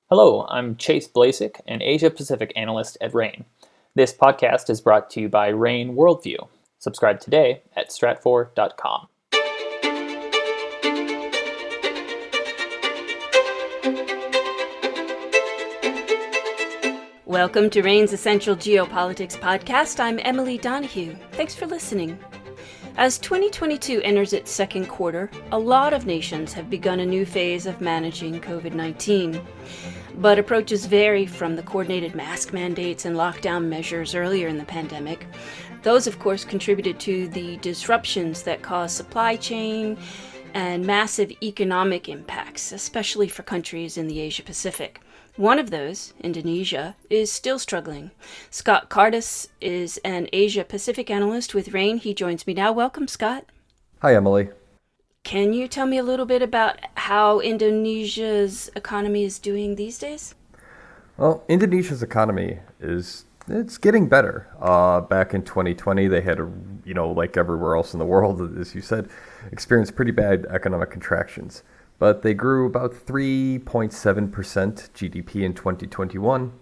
Hello, I'm Chase Blasik, an Asia Pacific analyst at RANE. This podcast is brought to you by RANE Worldview. Subscribe today at stratfor.com. Welcome to RANE's Essential Geopolitics podcast. I'm Emily Donahue. Thanks for listening. As 2022 enters its second quarter, a lot of nations have begun a new phase of managing COVID-19. But approaches vary from the coordinated mask mandates and lockdown measures earlier in the pandemic. Those, of course, contributed to the disruptions that caused supply chain and massive economic impacts, especially for countries in the Asia Pacific. One of those, Indonesia, is still struggling. Scott Cardis is an Asia Pacific analyst with RANE. He joins me now. Welcome, Scott. Hi, Emily. Can you tell me a little bit about how Indonesia's economy is doing these days? Well, Indonesia's economy it's getting better. Back in 2020, they had, like everywhere else in the world, as you said, experienced pretty bad economic contractions. But they grew about 3.7% GDP in 2021,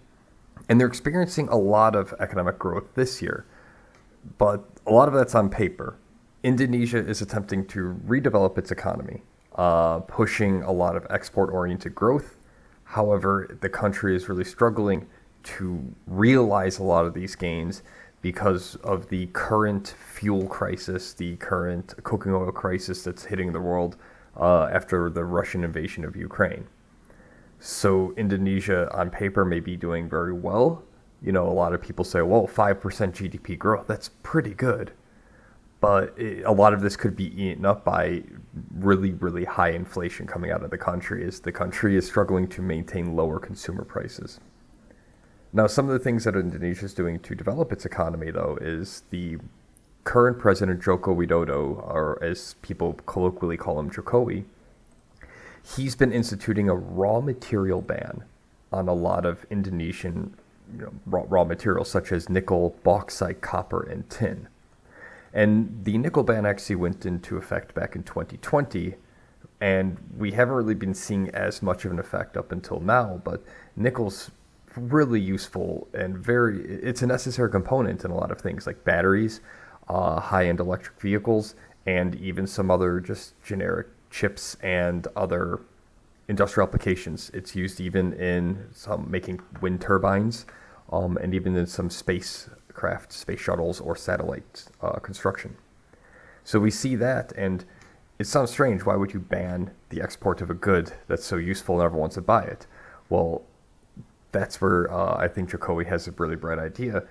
and they're experiencing a lot of economic growth this year. But a lot of that's on paper. Indonesia is attempting to redevelop its economy, pushing a lot of export-oriented growth. However, the country is really struggling to realize a lot of these gains because of the current fuel crisis, the current cooking oil crisis that's hitting the world after the Russian invasion of Ukraine. So Indonesia, on paper, may be doing very well. A lot of people say, well, 5% GDP growth, that's pretty good. But a lot of this could be eaten up by really, really high inflation coming out of the country as the country is struggling to maintain lower consumer prices. Now, some of the things that Indonesia is doing to develop its economy, though, is the current president, Joko Widodo, or as people colloquially call him, Jokowi, he's been instituting a raw material ban on a lot of Indonesian raw materials such as nickel, bauxite, copper, and tin. And the nickel ban actually went into effect back in 2020, and we haven't really been seeing as much of an effect up until now, but nickel's really useful and it's a necessary component in a lot of things like batteries, high-end electric vehicles, and even some other just generic chips and other industrial applications. It's used even in some making wind turbines, and even in some spacecraft, space shuttles, or satellite construction. So we see that, and it sounds strange. Why would you ban the export of a good that's so useful and everyone wants to buy it? Well, that's where I think Jokowi has a really bright idea.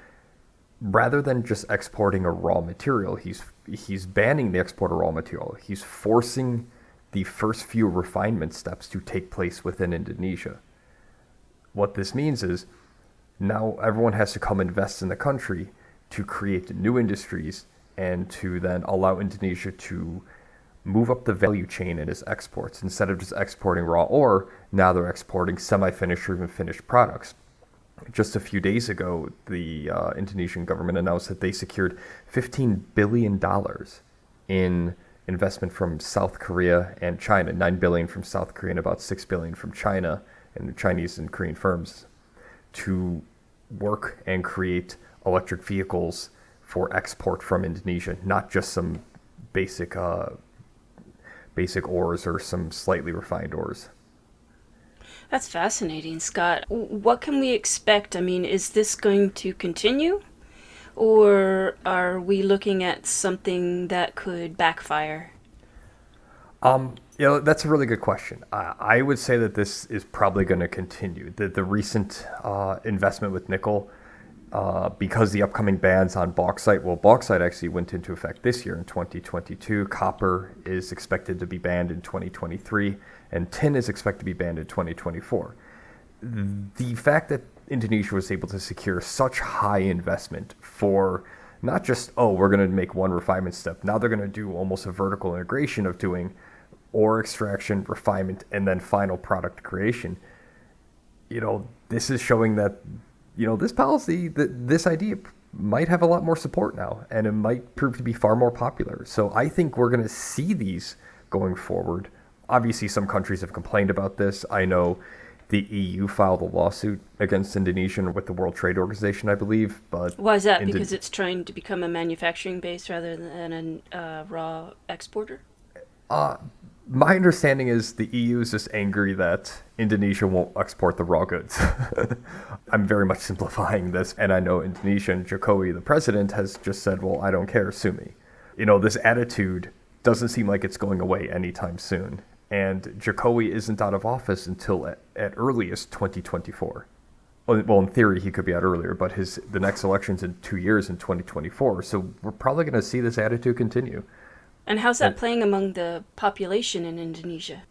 Rather than just exporting a raw material, he's banning the export of raw material. He's forcing the first few refinement steps to take place within Indonesia. What this means is now everyone has to come invest in the country to create new industries and to then allow Indonesia to move up the value chain in its exports. Instead of just exporting raw ore, now they're exporting semi-finished or even finished products. Just a few days ago, the Indonesian government announced that they secured $15 billion in investment from South Korea and China, $9 billion from South Korea and about $6 billion from China and Chinese and Korean firms to work and create electric vehicles for export from Indonesia, not just some basic ores or some slightly refined ores. That's fascinating, Scott. What can we expect? I mean, is this going to continue? Or are we looking at something that could backfire? That's a really good question. I would say that this is probably going to continue. The recent investment with nickel, because the upcoming bans on bauxite actually went into effect this year in 2022. Copper is expected to be banned in 2023, and tin is expected to be banned in 2024. The fact that Indonesia was able to secure such high investment for not just, we're going to make one refinement step. Now they're going to do almost a vertical integration of doing ore extraction, refinement, and then final product creation. This is showing that, this policy, this idea might have a lot more support now, and it might prove to be far more popular. So I think we're going to see these going forward. Obviously, some countries have complained about this. I know The EU filed a lawsuit against Indonesia with the World Trade Organization, I believe. But why is that? Because it's trying to become a manufacturing base rather than a raw exporter? My understanding is the EU is just angry that Indonesia won't export the raw goods. I'm very much simplifying this, and I know Indonesian Jokowi, the president, has just said, well, I don't care, sue me. This attitude doesn't seem like it's going away anytime soon. And Jokowi isn't out of office until at earliest 2024. Well, in theory, he could be out earlier, but the next election's in 2 years in 2024. So we're probably going to see this attitude continue. And how's that playing among the population in Indonesia?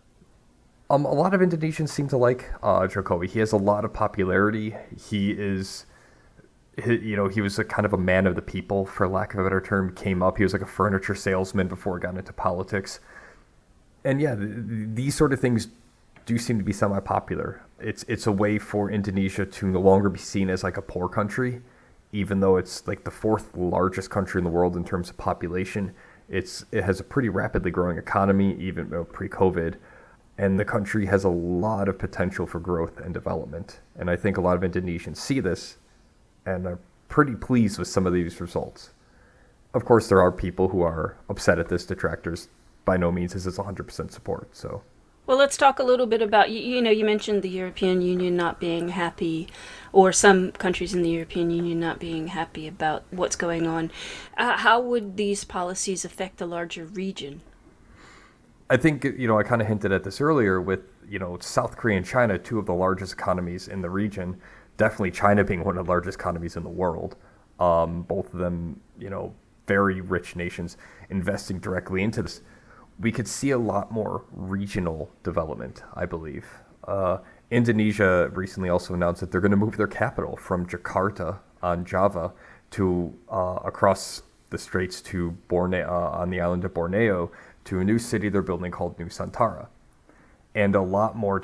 A lot of Indonesians seem to like Jokowi. He has a lot of popularity. He was a kind of a man of the people, for lack of a better term. Came up, he was like a furniture salesman before he got into politics. And yeah, these sort of things do seem to be semi-popular. It's a way for Indonesia to no longer be seen as like a poor country, even though it's like the fourth largest country in the world in terms of population. It has a pretty rapidly growing economy, even pre-COVID, and the country has a lot of potential for growth and development. And I think a lot of Indonesians see this and are pretty pleased with some of these results. Of course, there are people who are upset at this. Detractors. By no means is this 100% support. So, well, let's talk a little bit about, you mentioned the European Union not being happy, or some countries in the European Union not being happy about what's going on. How would these policies affect the larger region? I think, I kind of hinted at this earlier with, South Korea and China, two of the largest economies in the region, definitely China being one of the largest economies in the world. Both of them, very rich nations investing directly into this. We could see a lot more regional development, I believe. Indonesia recently also announced that they're going to move their capital from Jakarta on Java to across the straits to Borneo, on the island of Borneo, to a new city they're building called Nusantara. And a lot more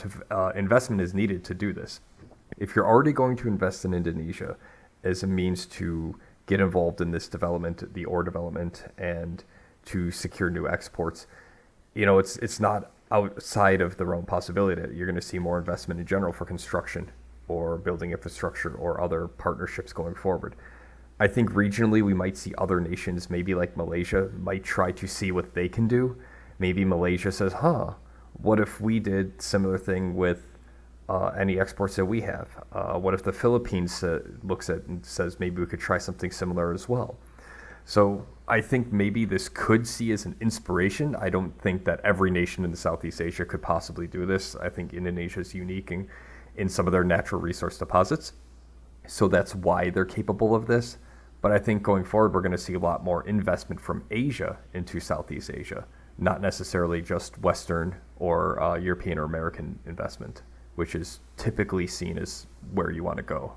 investment is needed to do this. If you're already going to invest in Indonesia as a means to get involved in this development, the ore development, and to secure new exports, it's not outside of the realm possibility that you're going to see more investment in general for construction or building infrastructure or other partnerships going forward. I think regionally we might see other nations, maybe like Malaysia, might try to see what they can do. Maybe Malaysia says, what if we did similar thing with any exports that we have? What if the Philippines looks at and says maybe we could try something similar as well? So I think maybe this could see as an inspiration. I don't think that every nation in the Southeast Asia could possibly do this. I think Indonesia is unique in some of their natural resource deposits. So that's why they're capable of this. But I think going forward, we're going to see a lot more investment from Asia into Southeast Asia, not necessarily just Western or European or American investment, which is typically seen as where you want to go.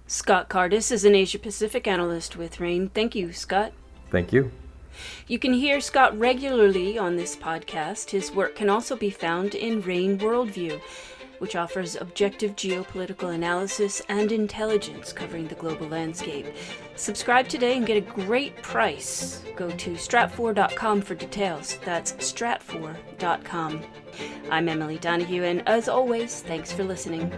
Scott Cardis is an Asia-Pacific analyst with RANE. Thank you, Scott. Thank you. You can hear Scott regularly on this podcast. His work can also be found in RANE Worldview, which offers objective geopolitical analysis and intelligence covering the global landscape. Subscribe today and get a great price. Go to stratfor.com for details. That's stratfor.com. I'm Emily Donahue, and as always, thanks for listening.